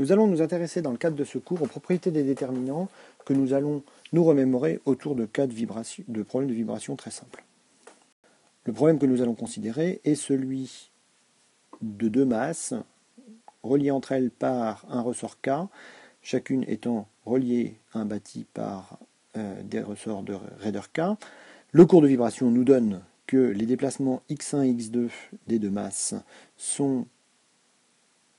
Nous allons nous intéresser dans le cadre de ce cours aux propriétés des déterminants que nous allons nous remémorer autour de cas de problèmes de vibration très simples. Le problème que nous allons considérer est celui de deux masses reliées entre elles par un ressort K, chacune étant reliée à un bâti par des ressorts de raideur K. Le cours de vibration nous donne que les déplacements x1 et x2 des deux masses sont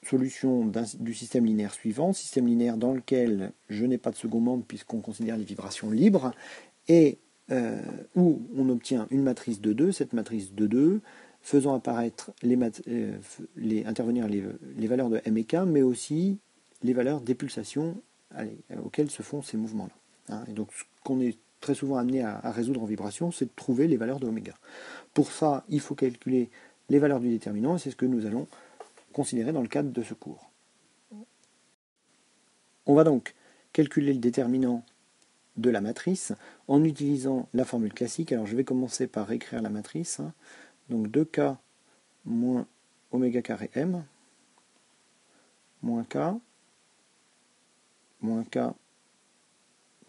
solution du système linéaire suivant, système linéaire dans lequel je n'ai pas de second membre puisqu'on considère les vibrations libres, et où on obtient une matrice de 2, cette matrice de 2, faisant apparaître intervenir les valeurs de M et K, mais aussi les valeurs des pulsations auxquelles se font ces mouvements-là. Et donc ce qu'on est très souvent amené à résoudre en vibration, c'est de trouver les valeurs de oméga. Pour ça, il faut calculer les valeurs du déterminant, et c'est ce que nous allons considérer dans le cadre de ce cours. On va donc calculer le déterminant de la matrice en utilisant la formule classique. Alors je vais commencer par écrire la matrice. Donc 2K moins oméga carré M moins K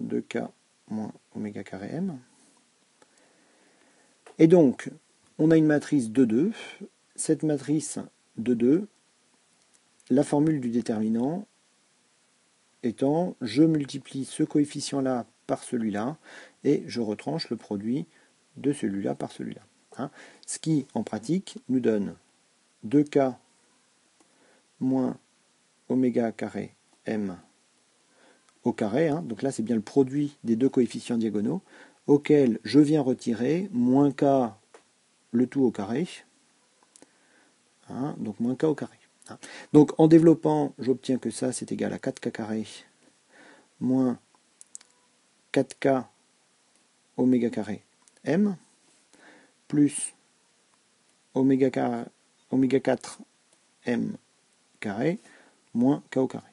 2K moins oméga carré M. Et donc on a une matrice de 2. Cette matrice de 2, la formule du déterminant étant je multiplie ce coefficient-là par celui-là et je retranche le produit de celui-là par celui-là. Ce qui, en pratique, nous donne 2K moins oméga carré M au carré. Donc là, c'est bien le produit des deux coefficients diagonaux auquel je viens retirer moins K le tout au carré. Donc moins K au carré. Donc en développant, j'obtiens que ça c'est égal à 4K carré moins 4K oméga carré M plus oméga 4 M carré moins K au carré.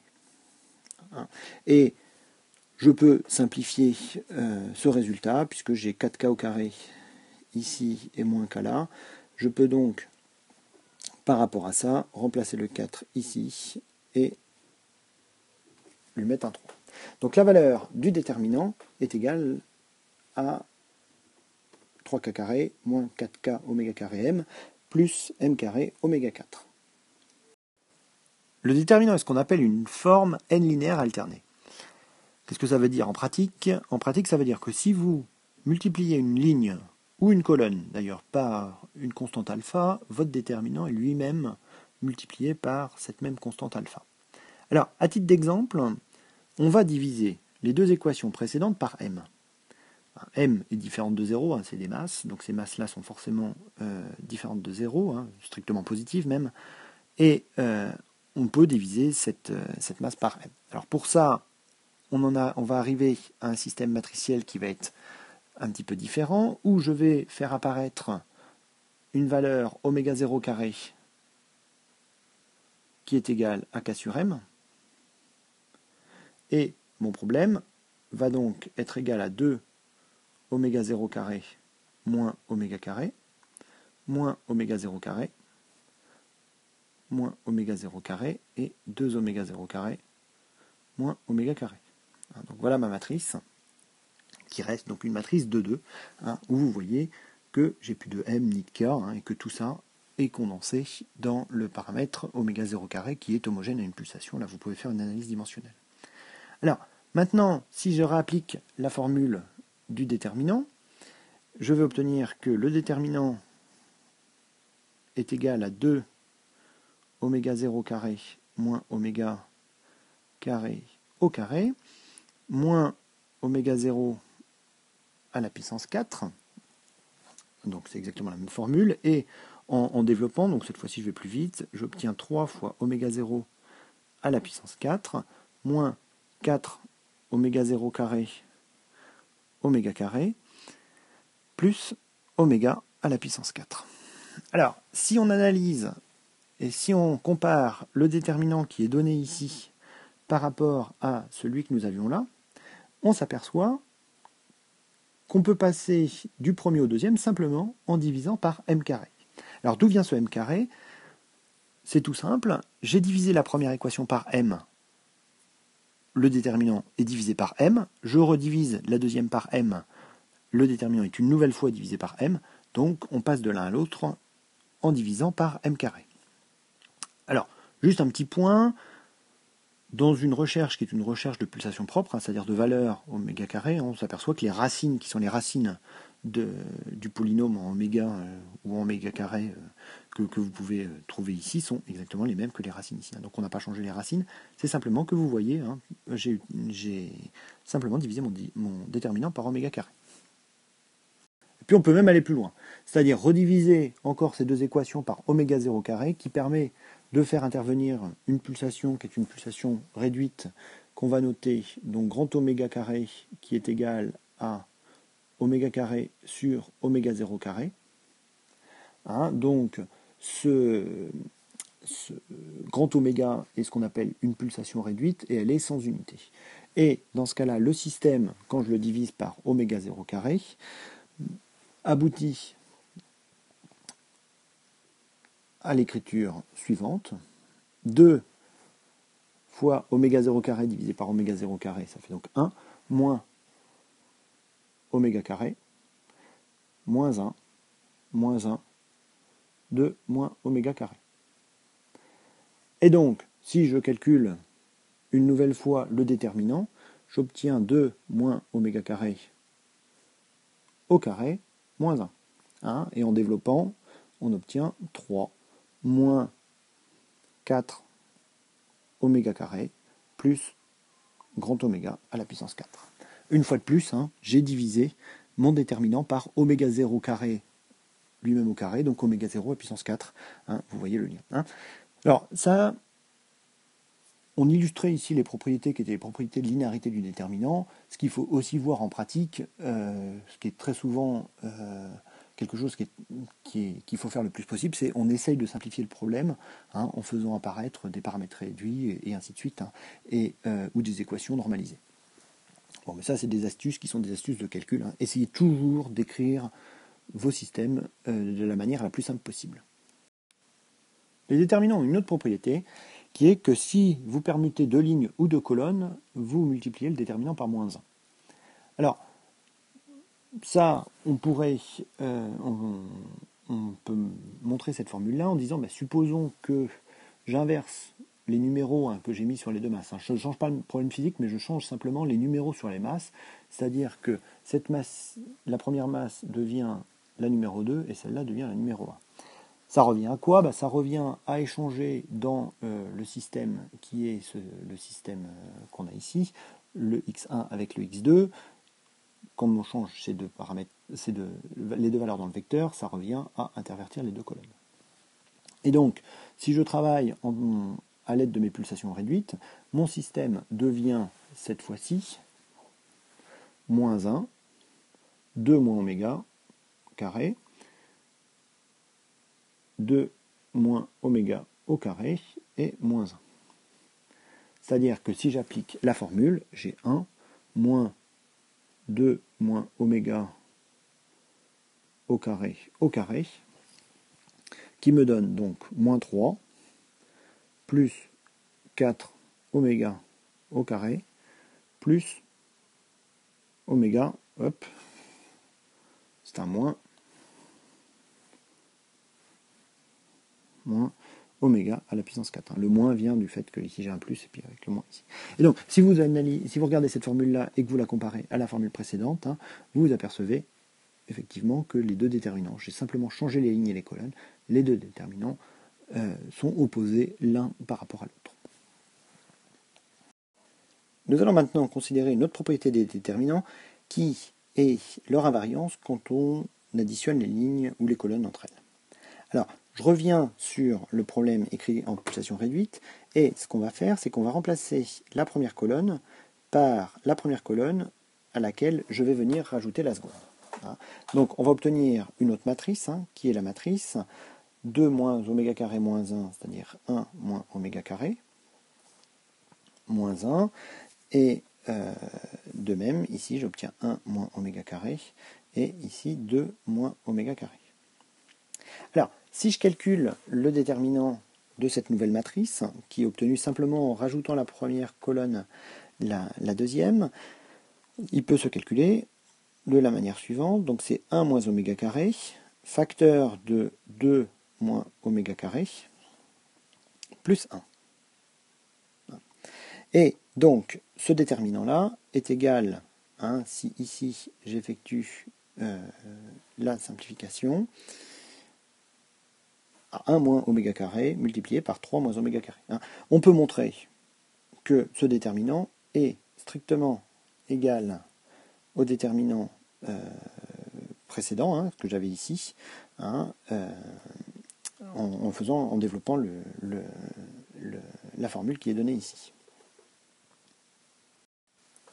Et je peux simplifier ce résultat puisque j'ai 4K au carré ici et moins K là. Je peux donc par rapport à ça, remplacer le 4 ici et lui mettre un 3. Donc la valeur du déterminant est égale à 3K carré moins 4K oméga carré M plus M carré oméga 4. Le déterminant est ce qu'on appelle une forme n linéaire alternée. Qu'est-ce que ça veut dire en pratique ? En pratique, ça veut dire que si vous multipliez une ligne ou une colonne, d'ailleurs par une constante alpha, votre déterminant est lui-même multiplié par cette même constante alpha. Alors, à titre d'exemple, on va diviser les deux équations précédentes par m. M est différente de 0, c'est des masses, donc ces masses-là sont forcément différentes de 0, strictement positives même, et on peut diviser cette masse par m. Alors pour ça, on va arriver à un système matriciel qui va être un petit peu différent, où je vais faire apparaître une valeur oméga 0 carré qui est égale à K sur M, et mon problème va donc être égal à 2 oméga 0 carré moins oméga carré, moins oméga 0 carré, moins oméga 0 carré, et 2 oméga 0 carré moins oméga carré. Donc voilà ma matrice, qui reste donc une matrice de 2, où vous voyez que j'ai plus de M ni de K, et que tout ça est condensé dans le paramètre oméga 0 carré qui est homogène à une pulsation. Là, vous pouvez faire une analyse dimensionnelle. Alors, maintenant, si je réapplique la formule du déterminant, je vais obtenir que le déterminant est égal à 2 oméga 0 carré moins oméga carré au carré, moins oméga 0 à la puissance 4, donc c'est exactement la même formule, et en développant, donc cette fois-ci je vais plus vite, j'obtiens 3 fois oméga 0 à la puissance 4, moins 4 oméga 0 carré oméga carré, plus oméga à la puissance 4. Alors, si on analyse, et si on compare le déterminant qui est donné ici par rapport à celui que nous avions là, on s'aperçoit qu'on peut passer du premier au deuxième simplement en divisant par m carré. Alors d'où vient ce m carré ? C'est tout simple, j'ai divisé la première équation par m le déterminant est divisé par m, je redivise la deuxième par m, le déterminant est une nouvelle fois divisé par m, donc on passe de l'un à l'autre en divisant par m carré. Alors, juste un petit point, dans une recherche qui est une recherche de pulsation propre, c'est-à-dire de valeur oméga carré, on s'aperçoit que les racines, qui sont les racines du polynôme en oméga ou en oméga carré que vous pouvez trouver ici, sont exactement les mêmes que les racines ici. Donc on n'a pas changé les racines, c'est simplement que vous voyez, j'ai simplement divisé mon déterminant par oméga carré. Et puis on peut même aller plus loin, c'est-à-dire rediviser encore ces deux équations par oméga 0 carré, qui permet de faire intervenir une pulsation qui est une pulsation réduite qu'on va noter, donc grand oméga carré qui est égal à oméga carré sur oméga 0 carré. Donc ce grand oméga est ce qu'on appelle une pulsation réduite et elle est sans unité. Et dans ce cas-là, le système, quand je le divise par oméga 0 carré, aboutit à l'écriture suivante. 2 fois oméga 0 carré divisé par oméga 0 carré, ça fait donc 1, moins oméga carré, moins 1, 2 moins oméga carré. Et donc, si je calcule une nouvelle fois le déterminant, j'obtiens 2 moins oméga carré au carré, moins 1. Et en développant, on obtient 3 moins 4 oméga carré plus grand oméga à la puissance 4. Une fois de plus, j'ai divisé mon déterminant par oméga 0 carré lui-même au carré, donc oméga 0 à puissance 4. Vous voyez le lien. Alors ça, on illustrait ici les propriétés qui étaient les propriétés de linéarité du déterminant. Ce qu'il faut aussi voir en pratique, ce qui est très souvent quelque chose qu'il faut faire le plus possible, c'est on essaye de simplifier le problème en faisant apparaître des paramètres réduits et ainsi de suite, ou des équations normalisées. Bon, mais ça, c'est des astuces qui sont des astuces de calcul. Essayez toujours d'écrire vos systèmes de la manière la plus simple possible. Les déterminants ont une autre propriété, qui est que si vous permutez deux lignes ou deux colonnes, vous multipliez le déterminant par moins 1. Alors, ça, on pourrait, on peut montrer cette formule-là en disant, supposons que j'inverse les numéros que j'ai mis sur les deux masses. Je ne change pas le problème physique, mais je change simplement les numéros sur les masses, c'est-à-dire que cette masse, la première masse devient la numéro 2 et celle-là devient la numéro 1. Ça revient à quoi ? Ça revient à échanger dans le système qui est le système qu'on a ici, le x1 avec le x2. Quand on change ces deux paramètres, les deux valeurs dans le vecteur, ça revient à intervertir les deux colonnes. Et donc, si je travaille à l'aide de mes pulsations réduites, mon système devient cette fois-ci moins 1, 2 moins oméga carré, 2 moins oméga au carré et moins 1. C'est-à-dire que si j'applique la formule, j'ai 1 moins 2 moins oméga au carré, qui me donne donc moins 3 plus 4 oméga au carré plus oméga, c'est un moins oméga à la puissance 4. Le moins vient du fait que ici j'ai un plus et puis avec le moins ici. Et donc, si vous regardez cette formule-là et que vous la comparez à la formule précédente, vous vous apercevez effectivement que les deux déterminants, j'ai simplement changé les lignes et les colonnes, les deux déterminants sont opposés l'un par rapport à l'autre. Nous allons maintenant considérer une autre propriété des déterminants qui est leur invariance quand on additionne les lignes ou les colonnes entre elles. Alors, je reviens sur le problème écrit en pulsation réduite, et ce qu'on va faire, c'est qu'on va remplacer la première colonne par la première colonne à laquelle je vais venir rajouter la seconde. Donc, on va obtenir une autre matrice, qui est la matrice 2 moins oméga carré moins 1, c'est-à-dire 1 moins oméga carré, moins 1, et de même, ici, j'obtiens 1 moins oméga carré, et ici 2 moins oméga carré. Alors, si je calcule le déterminant de cette nouvelle matrice, qui est obtenu simplement en rajoutant la première colonne la deuxième, il peut se calculer de la manière suivante. Donc c'est 1 moins oméga carré, facteur de 2 moins oméga carré, plus 1. Et donc, ce déterminant-là est égal, si ici j'effectue la simplification, à 1 moins oméga carré multiplié par 3 moins oméga carré. On peut montrer que ce déterminant est strictement égal au déterminant précédent, que j'avais ici, en développant la formule qui est donnée ici.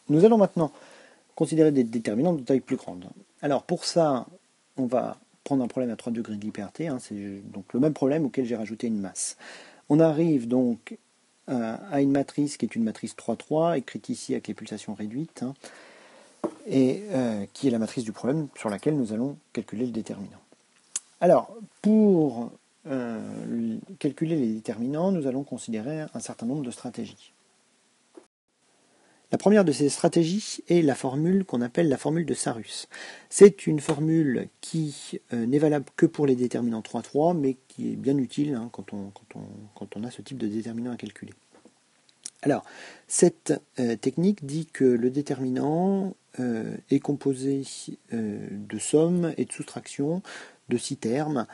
Nous allons maintenant considérer des déterminants de taille plus grande. Alors pour ça, on va prendre un problème à 3 degrés de liberté, c'est donc le même problème auquel j'ai rajouté une masse. On arrive donc à une matrice qui est une matrice 3,3, écrite ici avec les pulsations réduites, et qui est la matrice du problème sur laquelle nous allons calculer le déterminant. Alors, pour calculer les déterminants, nous allons considérer un certain nombre de stratégies. La première de ces stratégies est la formule qu'on appelle la formule de Sarrus. C'est une formule qui n'est valable que pour les déterminants 3,3, mais qui est bien utile quand on a ce type de déterminant à calculer. Alors, cette technique dit que le déterminant est composé de somme et de soustraction de 6 termes,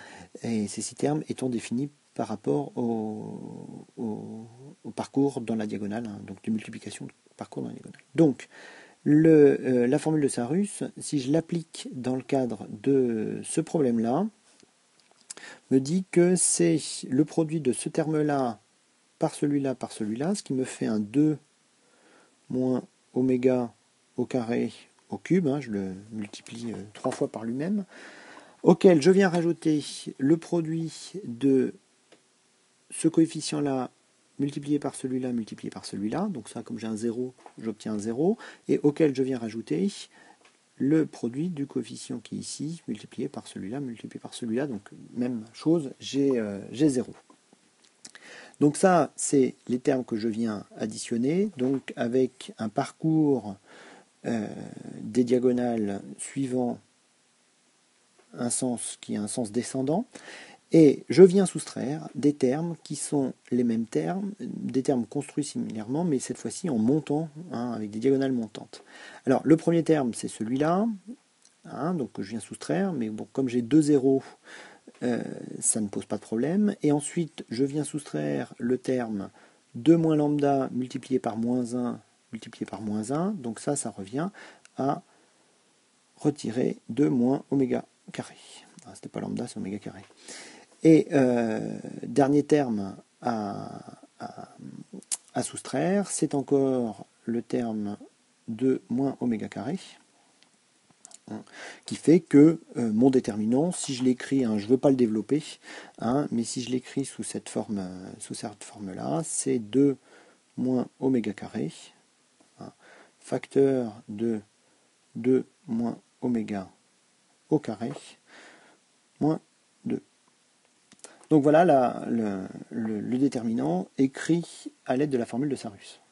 et ces 6 termes étant définis par rapport au parcours dans la diagonale, donc de multiplication de parcours dans la diagonale. Donc, la formule de Sarrus, si je l'applique dans le cadre de ce problème-là, me dit que c'est le produit de ce terme-là par celui-là, ce qui me fait un 2 moins oméga au carré au cube, je le multiplie 3 fois par lui-même, auquel je viens rajouter le produit de ce coefficient-là multiplié par celui-là, donc ça, comme j'ai un 0, j'obtiens un 0, et auquel je viens rajouter le produit du coefficient qui est ici, multiplié par celui-là, donc même chose, j'ai 0. Donc ça, c'est les termes que je viens additionner, donc avec un parcours des diagonales suivant un sens qui est un sens descendant, et je viens soustraire des termes qui sont les mêmes termes, des termes construits similairement, mais cette fois-ci en montant, avec des diagonales montantes. Alors le premier terme, c'est celui-là, donc que je viens soustraire, mais bon, comme j'ai 2 zéros, ça ne pose pas de problème. Et ensuite, je viens soustraire le terme 2 moins lambda multiplié par moins 1, donc ça revient à retirer 2 moins oméga carré. C'était pas lambda, c'est oméga carré. Et dernier terme à soustraire, c'est encore le terme de moins oméga carré, qui fait que mon déterminant, si je l'écris, je ne veux pas le développer, mais si je l'écris sous cette forme-là, c'est 2 moins oméga carré, facteur de 2 moins oméga au carré, moins 2. Donc voilà le déterminant écrit à l'aide de la formule de Sarrus.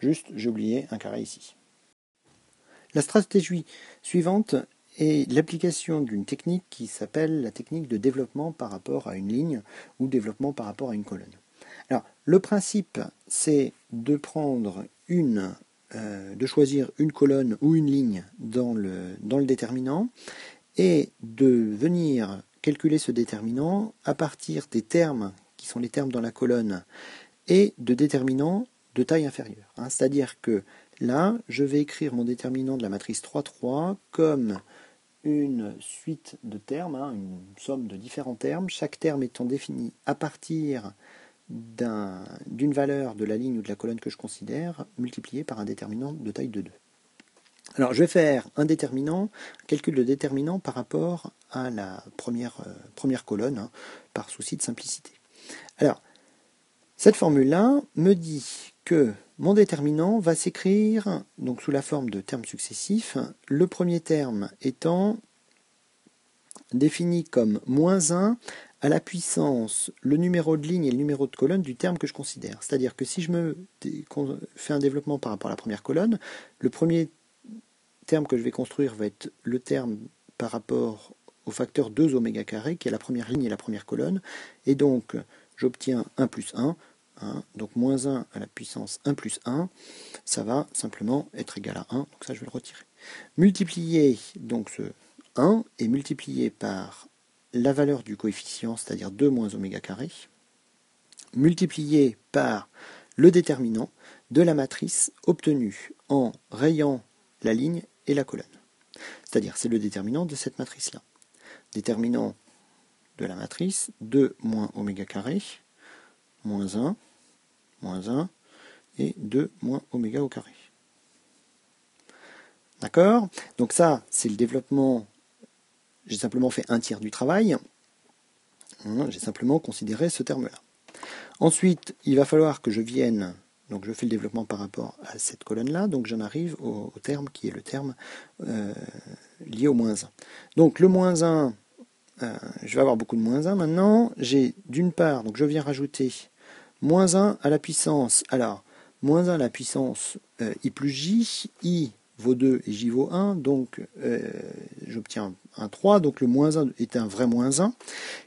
Juste, j'ai oublié un carré ici. La stratégie suivante est l'application d'une technique qui s'appelle la technique de développement par rapport à une ligne ou développement par rapport à une colonne. Alors, le principe, c'est de prendre de choisir une colonne ou une ligne dans le déterminant et de venir calculer ce déterminant à partir des termes qui sont les termes dans la colonne et de déterminants de taille inférieure. C'est-à-dire que là, je vais écrire mon déterminant de la matrice 3,3 comme une suite de termes, une somme de différents termes, chaque terme étant défini à partir d'une valeur de la ligne ou de la colonne que je considère, multipliée par un déterminant de taille de 2. Alors je vais faire un calcul de déterminant par rapport à la première colonne, par souci de simplicité. Alors, cette formule-là me dit que mon déterminant va s'écrire donc sous la forme de termes successifs, le premier terme étant défini comme moins 1 à la puissance le numéro de ligne et le numéro de colonne du terme que je considère. C'est-à-dire que si je fais un développement par rapport à la première colonne, le premier terme que je vais construire va être le terme par rapport au facteur 2 oméga carré, qui est la première ligne et la première colonne, et donc j'obtiens 1 plus 1, donc moins 1 à la puissance 1 plus 1, ça va simplement être égal à 1, donc ça je vais le retirer. Multiplier donc ce 1 et multiplié par la valeur du coefficient, c'est-à-dire 2 moins oméga carré, multiplié par le déterminant de la matrice obtenue en rayant la ligne et la colonne. C'est-à-dire, c'est le déterminant de cette matrice-là. Déterminant de la matrice, 2 moins oméga carré, moins 1, et 2 moins oméga au carré. D'accord? Donc ça, c'est le développement. J'ai simplement fait un tiers du travail. J'ai simplement considéré ce terme-là. Ensuite, il va falloir que je vienne, donc je fais le développement par rapport à cette colonne-là, donc j'en arrive au terme qui est le terme lié au moins 1. Donc le moins 1, je vais avoir beaucoup de moins 1 maintenant. J'ai d'une part, donc je viens rajouter moins 1 à la puissance. Alors, moins 1 à la puissance i plus j, i vaut 2 et j vaut 1, donc j'obtiens un 3, donc le moins 1 est un vrai moins 1,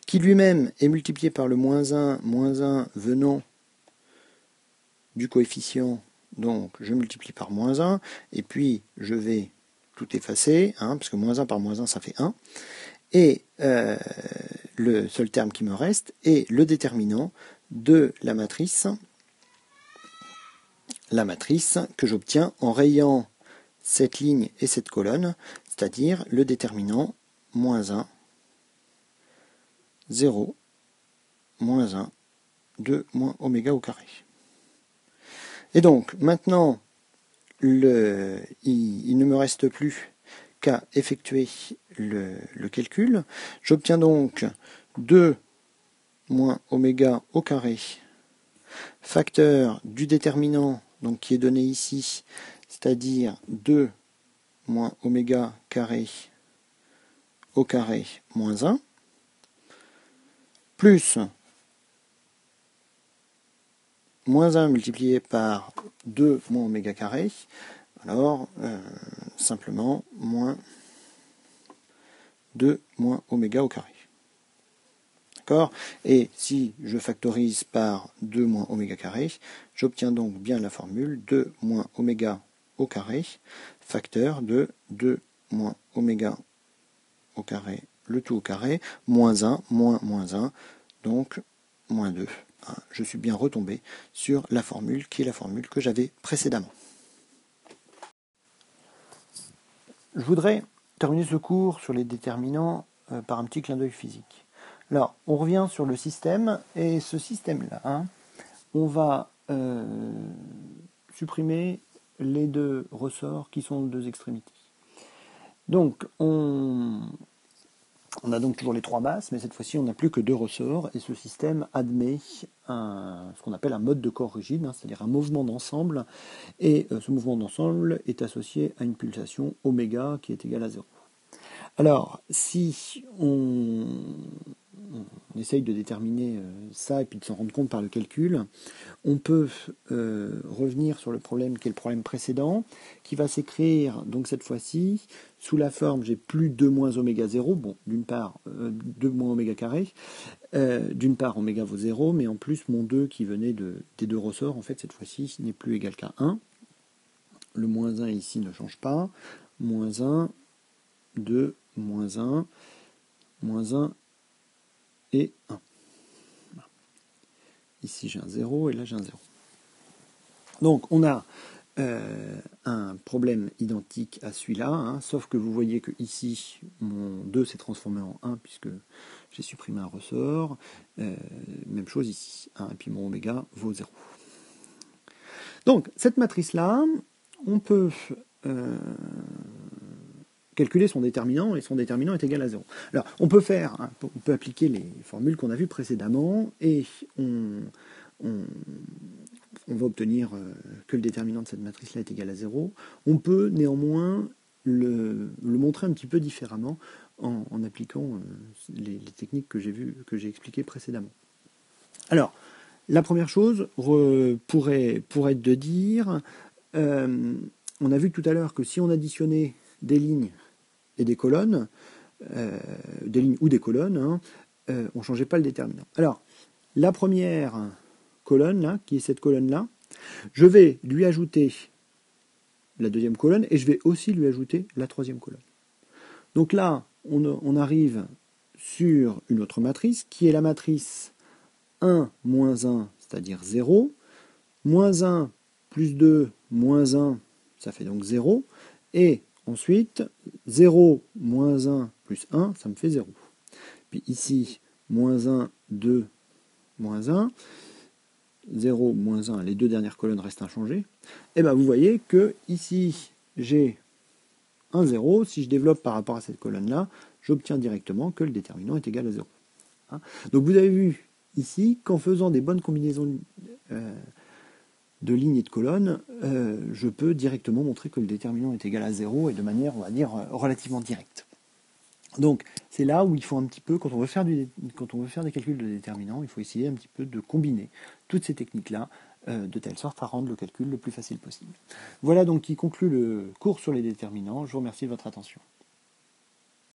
qui lui-même est multiplié par le moins 1 venant du coefficient, donc je multiplie par moins 1, et puis je vais tout effacer, parce que moins 1 par moins 1 ça fait 1, et le seul terme qui me reste est le déterminant de la matrice que j'obtiens en rayant cette ligne et cette colonne, c'est-à-dire le déterminant moins 1, 0, moins 1, 2 moins oméga au carré. Et donc, maintenant, il ne me reste plus qu'à effectuer le calcul. J'obtiens donc 2 moins oméga au carré, facteur du déterminant donc qui est donné ici, c'est-à-dire 2 moins oméga carré au carré moins 1, plus moins 1 multiplié par 2 moins oméga carré, alors simplement moins 2 moins oméga au carré. D'accord? Et si je factorise par 2 moins oméga carré, j'obtiens donc bien la formule 2 moins oméga au carré, facteur de 2 moins oméga au carré, le tout au carré, moins 1, moins 1, donc moins 2. Je suis bien retombé sur la formule qui est la formule que j'avais précédemment. Je voudrais terminer ce cours sur les déterminants par un petit clin d'œil physique. Alors, on revient sur le système, et ce système-là, on va supprimer les deux ressorts qui sont aux deux extrémités. Donc, on a donc toujours les trois masses, mais cette fois-ci, on n'a plus que deux ressorts, et ce système admet ce qu'on appelle un mode de corps rigide, c'est-à-dire un mouvement d'ensemble, et ce mouvement d'ensemble est associé à une pulsation oméga qui est égale à 0. Alors, si on essaye de déterminer ça et puis de s'en rendre compte par le calcul, on peut revenir sur le problème qui est le problème précédent, qui va s'écrire donc cette fois-ci sous la forme, j'ai plus 2 moins oméga 0, bon, d'une part 2 moins oméga carré, d'une part oméga vaut 0, mais en plus mon 2 qui venait des deux ressorts, en fait cette fois-ci n'est plus égal qu'à 1. Le moins 1 ici ne change pas, moins 1, 2, moins 1 et 1. Ici j'ai un 0 et là j'ai un 0. Donc on a un problème identique à celui-là, sauf que vous voyez que ici mon 2 s'est transformé en 1 puisque j'ai supprimé un ressort. Même chose ici, et puis mon oméga vaut 0. Donc cette matrice-là, on peut calculer son déterminant, et son déterminant est égal à 0. Alors, on peut appliquer les formules qu'on a vues précédemment, et on va obtenir que le déterminant de cette matrice-là est égal à 0. On peut néanmoins le montrer un petit peu différemment en appliquant les techniques que j'ai expliquées précédemment. Alors, la première chose pourrait être de dire, on a vu tout à l'heure que si on additionnait des lignes et des colonnes, des lignes ou des colonnes, hein, on ne changeait pas le déterminant. Alors, la première colonne, là, qui est cette colonne-là, je vais lui ajouter la deuxième colonne et je vais aussi lui ajouter la troisième colonne. Donc là, on arrive sur une autre matrice qui est la matrice 1 moins 1, c'est-à-dire 0, moins 1 plus 2 moins 1, ça fait donc 0, et ensuite 0 moins 1 plus 1, ça me fait 0. Puis ici, moins 1, 2, moins 1, 0, moins 1, les deux dernières colonnes restent inchangées. Et bien vous voyez que ici, j'ai un 0. Si je développe par rapport à cette colonne-là, j'obtiens directement que le déterminant est égal à 0. Hein. Donc vous avez vu ici qu'en faisant des bonnes combinaisons de lignes et de colonnes, je peux directement montrer que le déterminant est égal à 0 et de manière, on va dire, relativement directe. Donc c'est là où il faut un petit peu, quand on veut faire des calculs de déterminants, il faut essayer un petit peu de combiner toutes ces techniques-là de telle sorte à rendre le calcul le plus facile possible. Voilà donc qui conclut le cours sur les déterminants. Je vous remercie de votre attention.